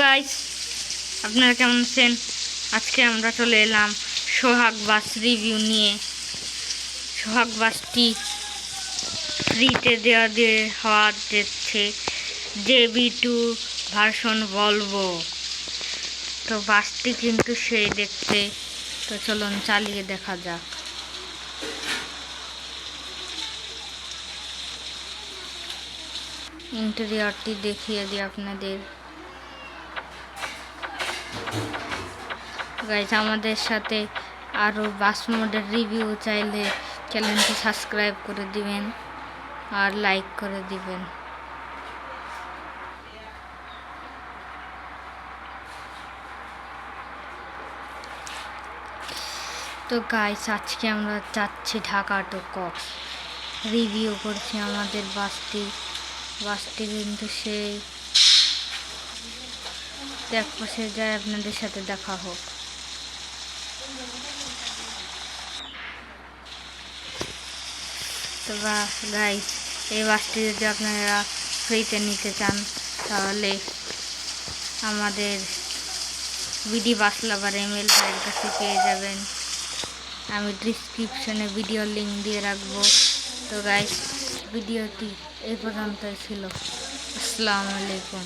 Guys, আপনারা কেমন আছেন? আজকে আমরা চলে এলাম সোহাগ বাস রিভিউ নিয়ে। সোহাগ বাসটি ফ্রিতে হওয়া যাচ্ছে JB2 ভার্সন ভলভো। তো বাসটি কিন্তু সেই দেখতে। তো চলুন চালিয়ে দেখা যাক। ইন্টেরিয়রটি দেখিয়ে দিই আপনাদের। গাইজ, আমাদের সাথে আরও বাস মোডের রিভিউ চাইলে চ্যানেলটি সাবস্ক্রাইব করে দিবেন আর লাইক করে দিবেন। তো গাইজ, আজকে আমরা যাচ্ছি ঢাকা টু কক্স। রিভিউ করছি আমাদের বাসটি কিন্তু সেই পাশে যায়, আপনাদের সাথে দেখা হোক। তো গাইজ, এই বাসটি যদি আপনারা ফ্রিতে নিতে চান তাহলে আমাদের বিডি বাস লাভার ML ভাইয়ের কাছে পেয়ে যাবেন। আমি ডিসক্রিপশনে ভিডিও লিঙ্ক দিয়ে রাখবো। তো গাইজ, ভিডিওটি এই পর্যন্তই ছিল। আসসালামু আলাইকুম।